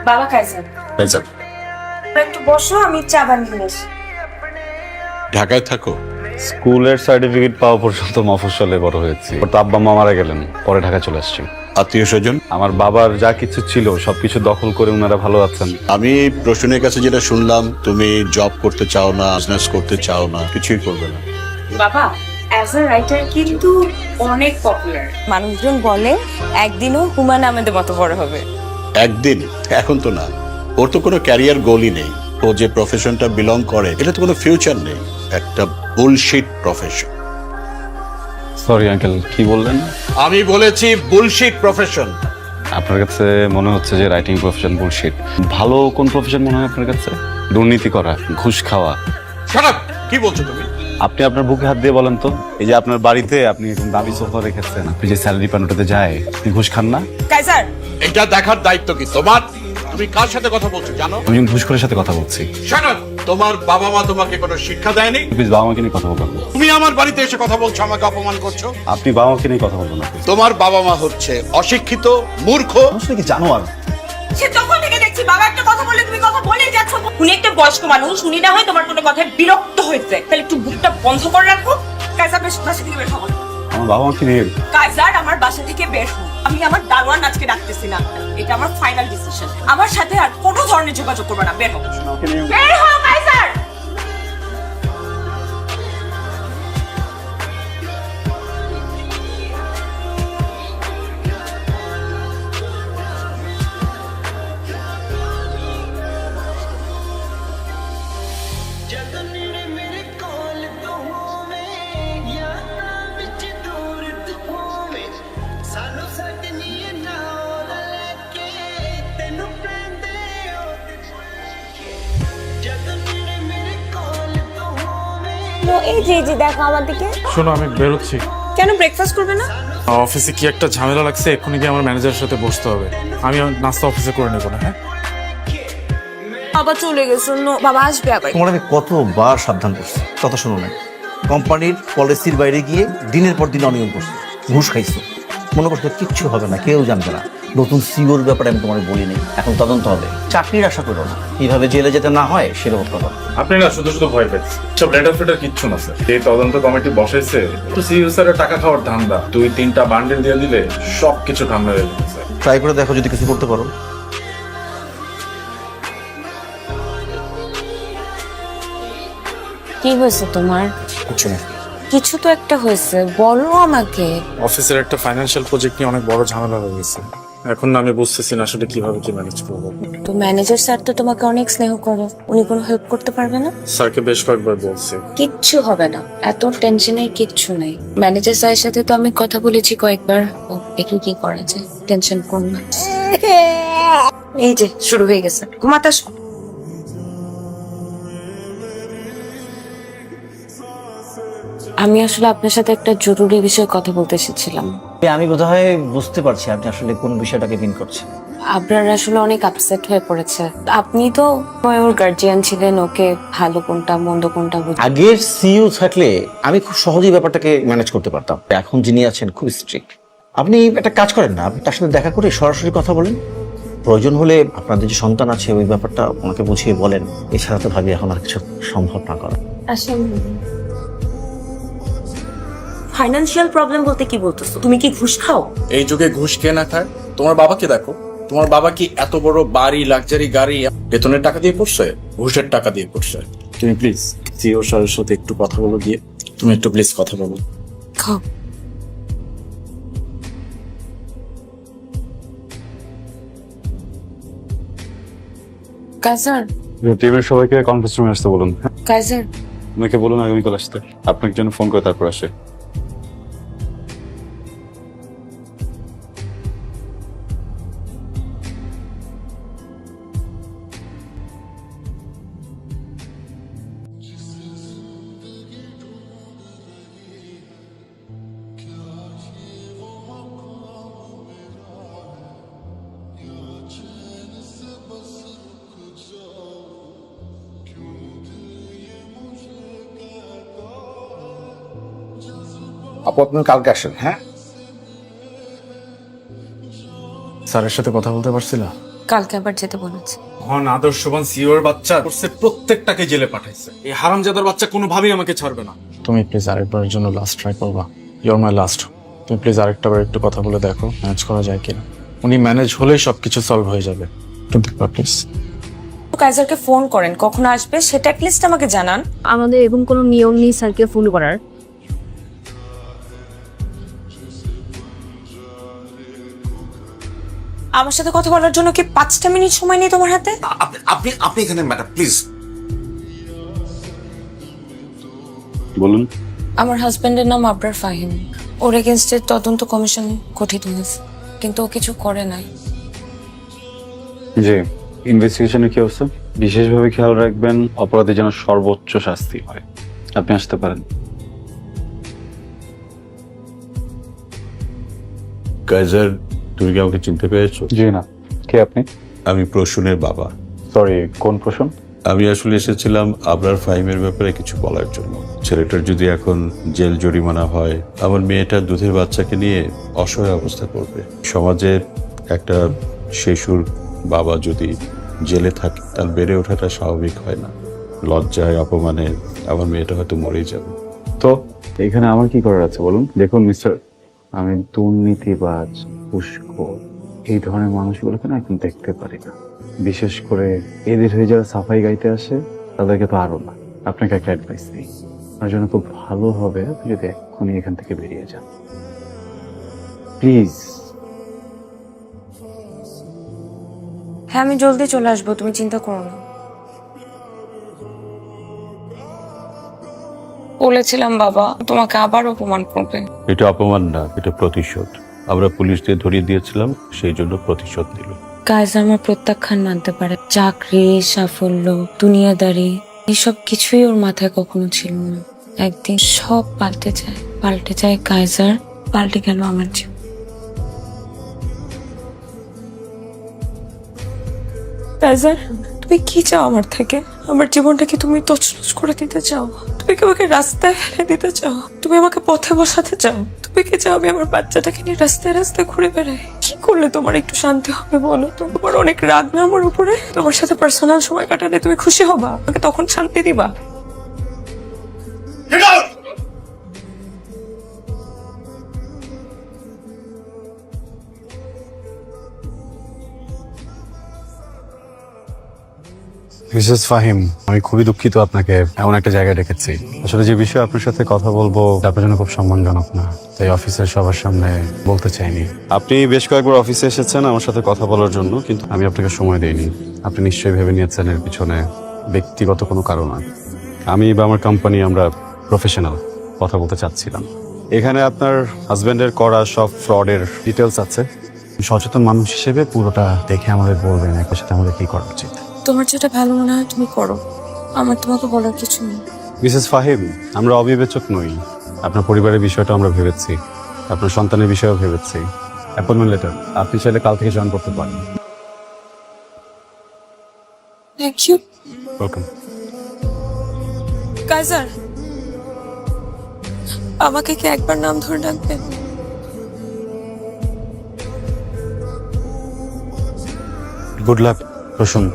বাবা Kaiser, Kaiser, একটু বসো, আমি চা বানিয়ে নিয়ে আসি। ঢাকায় থাকো? স্কুলের সার্টিফিকেট পাওয়া পর্যন্ত মফস্বলে বড় হয়েছি। ওর তো আব্বা মা মারা গেলেন, পরে ঢাকা চলে আসছি। আত্মীয় স্বজন? আমার বাবার যা কিছু ছিল সবকিছু দখল করে ওনারা ভালো আছেন। আমি প্রশ্নের কাছে যেটা শুনলাম, তুমি জব করতে চাও না, বিজনেস করতে চাও না, কিছুই করবে না। বাবা অ্যাজ আ রাইটার কিন্তু অনেক পপুলার, মানুষজন বলে একদিনও হুমায়ুন আহমেদের মতো বড় হবে। একদিন? এখন তো না। ওর তো কোনো ক্যারিয়ার গোলই নেই। ও যে প্রফেশনটা বিলং করে এটা তো কোনো ফিউচার নেই, একটা বুলশিট প্রফেশন। সরি আঙ্কেল, কি বললেন? আমি বলেছি বুলশিট প্রফেশন। আপনার কাছে মনে হচ্ছে যে রাইটিং প্রফেশন বুলশিট। ভালো কোন প্রফেশন মনে হয় আপনার কাছে? দুর্নীতি করা, ঘুষ খাওয়া। Shut up! কি বলছো তুমি? আপনি আপনার বুকে হাত দিয়ে বলেন তো, এই যে আপনার বাড়িতে আপনি এরকম দামি সোফা রেখেছেন, আপনি যে স্যালারি পান ওটাতে যায়, আপনি ঘুষ খান না? কাইজার, এটা দেখার দায়িত্ব কি তোমার? তুমি কার সাথে কথা বলছো জানো? আমি একজন ঘুষখোরের সাথে কথা বলছি। Shut up! তোমার বাবা মা তোমাকে কোনো শিক্ষা দেয়নি? প্লিজ বাবা মাকে নিয়ে কথা বলবেন না। তুমি আমার বাড়িতে এসে কথা বলছো, আমাকে অপমান করছো। আপনি বাবা মাকে নিয়ে কথা বলবেন না। তোমার বাবা মা হচ্ছে অশিক্ষিত, মূর্খ। আসলে কি জানো আর সে তখন থেকে দেখছি বাবা একটা কথা বললে তুমি কথা বলেই যাচ্ছ। উনি একটা বয়স্ক মানুষ, উনি না হয় তোমার কোনো কথায় বিরক্ত হয়েছে, তাহলে একটু বুকটা বন্ধ করে রাখো। কাইজার বাসা থেকে বের হও। আমার বাবা মাকে নিয়ে কাইজার আমার বাসা থেকে বের হও। আমি আমার দারোয়ান আজকে ডাকতেছি না, এটা আমার ফাইনাল ডিসিশন। আমার সাথে আর কোনো ধরনের যোগাযোগ করবে না, বের হও। বের হও কাইজার। এই যে দেখো আমার দিকে। শোনো, আমি বেরোচ্ছি। কেন ব্রেকফাস্ট করবে না? অফিসে কি একটা ঝামেলা লাগছে, এক্ষুনি গিয়ে আমার ম্যানেজারের সাথে বসতে হবে। আমি নাস্তা অফিসে করে নেবো না। হ্যাঁ, বাবা চলে গেছে, বাবা আসবে আবার। তোমার আমি কতবার সাবধান করছি, কথা শোনো না। কোম্পানির পলিসির বাইরে গিয়ে দিনের পর দিন অনিয়ম করছো, ঘুষ খাইছো। মনে করছো কিচ্ছু হবে না, কেউ জানবে না। নতুন সিওর ব্যাপারে আমি তোমার বলিনি, এখন তদন্ত হবে। চাকরির আশা করো না, কিভাবে জেলে যেতে না হয় সেরকম কথা। আপনি না শুধু শুধু ভয় পেয়েছেন। সব লেটার ফেটার কিচ্ছু না স্যার। এই তদন্ত কমিটি বসাইছে তো সিইও স্যারের টাকা খাওয়ার ধান্দা। 2-3টা বান্ডেল দিয়ে দিলে সব কিছু ঠান্ডা হয়ে যাবে স্যার। ট্রাই করে দেখো যদি কিছু করতে পারো। কি হয়েছে তোমার? কিছু না। কিছু তো একটা হয়েছে, বলো আমাকে। অফিসের একটা ফাইন্যান্সিয়াল প্রজেক্ট নিয়ে অনেক বড় ঝামেলা হয়ে গেছে। এখন না আমি বুঝতেছি না আসলে কিভাবে কি ম্যানেজ করবো। তো ম্যানেজার স্যার তো তোমাকে অনেক স্নেহ করে, উনি কোনো হেল্প করতে পারবে না? স্যারকে বেশ কয়েকবার বলছি। কিচ্ছু হবে না, এত টেনশনের কিচ্ছু নেই। ম্যানেজার স্যারের সাথে তো আমি কথা বলেছি কয়েকবার, একটু কি করা যায়, টেনশন করো না। এই যে শুরু হয়ে গেছে, ঘুমাতে আসো। আমি আসলে আপনার সাথে একটা জরুরি বিষয়ে কথা বলতে এসেছিলাম। আমি বোধহয় বুঝতে পারছি আপনি আসলে কোন বিষয়টাকে মিন করছেন। আপনার আসলে অনেক আপসেট হয়ে পড়েছে। আপনি তো ওর গার্জিয়ান ছিলেন, ওকে ভালো কোনটা মন্দ কোনটা আগের সিইও থাকলে আমি খুব সহজেই ব্যাপারটাকে ম্যানেজ করতে পারতাম। এখন যিনি আছেন খুব স্ট্রিক্ট। আপনি একটা কাজ করেন না, আপনি তার সাথে দেখা করে সরাসরি কথা বলেন। প্রয়োজন হলে আপনাদের যে সন্তান আছে ওই ব্যাপারটা ওনাকে বুঝিয়ে বলেন। এছাড়া তো ভাবি এখন আর কিছু সম্ভব না করা। আসলে ফাইনান্সিয়াল প্রবলেম বলতে কি বলতেছো? তুমি কি ঘুষ খাও? এই যুগে ঘুষ কে না খায়? তোমার বাবাকে দেখো, তোমার বাবা কি এত বড় বাড়ি, লাক্সারি গাড়ি বেতনের টাকা দিয়ে পড়ছে? ঘুষের টাকা দিয়ে পড়ছে। তুমি প্লিজ সিও স্যারের সাথে একটু কথা বলো গিয়ে। তুমি একটু প্লিজ কথা বলো। খাও। কাইজার, টিমের সবাইকে কনফারেন্স রুমে আসতে বলুন। কাইজার, ওনাকে বলুন আগামীকাল আসতে। আপনাকে জন্য ফোন করে তারপর আসে। আপু আপনি কালকে আসেন। হ্যাঁ, স্যারের সাথে কথা বলতে পারছি না। কালকে আবার যেতে বলেছে। মহান আদর্শবান সিওর বাচ্চা করছে, প্রত্যেকটাকে জেলে পাঠাইছে। এই হারামজাদার বাচ্চা কোনোভাবেই আমাকে ছাড়বে না। তুমি প্লিজ আরেকবারের জন্য লাস্ট ট্রাই করবা। Your my last. তুমি প্লিজ আরেকটা বার একটু কথা বলে দেখো ম্যানেজ করা যায় কিনা। উনি ম্যানেজ হলেই সবকিছু সলভ হয়ে যাবে। একটু দেখবা প্লিজ। কাইজারকে ফোন করেন, কখন আসবে সেটা অ্যাটলিস্ট আমাকে জানান। আমাদের এরকম কোনো নিয়ম নেই স্যারকে ফোন করার। আমার সাথে কথা বলার জন্য কি 5টা মিনিট সময় নেই তোমার হাতে? আপনি আপনি এখানে ম্যাডাম প্লিজ। বলুন। আমার হাজবেন্ডের নাম আবরার ফাহিম। ওর এগেনস্টে তদন্ত কমিশন গঠিত হয়েছে, কিন্তু ও কিছু করে নাই। জি, ইনভেস্টিগেশনে কি অবস্থা? বিশেষভাবে খেয়াল রাখবেন অপরাধী যেন সর্বোচ্চ শাস্তি হয়। আপনি আসতে পারেন। কাইজার, তুমি কি আমাকে চিনতে পেরেছো? জি না, কে আপনি? আমি প্রসূনের বাবা। সরি, কোন প্রশ্ন? আমি আসলে এসেছিলাম আবরার ফাহিমের ব্যাপারে কিছু বলার জন্য। ছেলেটার যদি এখন জেল জরিমানা হয়, আমার মেয়েটার দুধের বাচ্চাকে নিয়ে অসহায় অবস্থা করবে। সমাজের একটা শিশুর বাবা যদি জেলে থাকে, তার বেড়ে ওঠাটা স্বাভাবিক হয় না। লজ্জায়, অপমানে আমার মেয়েটা হয়তো মরেই যাবে। তো এখানে আমার কি করার আছে বলুন? দেখুন মিস্টার, আমি দুর্নীতিবাজ, ঘুষখোর এই ধরনের মানুষগুলোকে না এখন দেখতে পারি না। বিশেষ করে এদের হয়ে যারা সাফাই গাইতে আসে তাদেরকে তো আরো না। আপনাকে একটা অ্যাডভাইস দিই, আপনার জন্য খুব ভালো হবে আপনি যদি এক্ষুনি এখান থেকে বেরিয়ে যান, প্লিজ। হ্যাঁ, আমি জলদি চলে আসবো, তুমি চিন্তা করো না। বলেছিলাম বাবা তোমাকে আবার অপমান করবে। এটা অপমান না, এটা প্রতিশোধ। আমরা পুলিশ দিয়ে ধরিয়ে দিয়েছিলাম, সেই জন্য প্রতিশোধ নিল। কাইজার আমার প্রত্যাখ্যান মানতে পারে, চাকরি, সাফল্য, দুনিয়াদারি এসব কিছুই ওর মাথায় কখনো ছিল না। একদিন সব পাল্টে যায় কাইজার, পাল্টে গেল আমার জীবন। কাইজার, তুমি কি চাও আমার থেকে? আমার জীবনটা কি তুমি তছনছ করে দিতে চাও? তুমি কি আমাকে রাস্তায় ফেলে দিতে চাও? তুমি আমাকে পথে বসাতে চাও? তুমি কি চাও আমি আমার বাচ্চাটাকে নিয়ে রাস্তায় রাস্তায় ঘুরে বেড়াই? কি করলে তোমার একটু শান্তি হবে বলো? তোমার অনেক রাগ না আমার উপরে? তোমার সাথে পার্সোনাল সময় কাটালে তুমি খুশি হবা? আমাকে তখন শান্তি দিবা? মিসেস ফাহিম, আমি খুবই দুঃখিত আপনাকে এমন একটা জায়গায় ডেকেছি। আসলে যে বিষয়ে আপনার সাথে কথা বলবো আপনার জন্য খুব সম্মানজনক না, তাই অফিসের সবার সামনে বলতে চাইনি। আপনি বেশ কয়েকবার অফিসে এসেছেন আমার সাথে কথা বলার জন্য, কিন্তু আমি আপনাকে সময় দেইনি। আপনি নিশ্চয়ই ভেবে নিয়েছেন এর পিছনে ব্যক্তিগত কোনো কারণ আছে। আমি বা আমার কোম্পানি আমরা প্রফেশনাল, কথা বলতে চাচ্ছিলাম। এখানে আপনার হাজবেন্ডের করা সব ফ্রডের ডিটেলস আছে। সচেতন মানুষ হিসেবে পুরোটা দেখে আমাদের বলবেন একই সাথে আমাদের কি করা উচিত। তোমার যেটা ভালো মনে হয় তুমি করো, আমার তোমাকে বলার কিছু নেই। মিসেস ফাহিম, আমরা অবিবেচক নই। আপনার পরিবারের বিষয়টা আমরা ভেবেছি, আপনার সন্তানের বিষয়েও ভেবেছি। অ্যাপয়েন্টমেন্ট লেটার আপনি চাইলে কাল থেকে জয়েন করতে পারেন। Thank you. ওয়েলকাম। কাইজার, আমাকে কি একবার নাম ধরে ডাকবেন? Good luck, Prasun.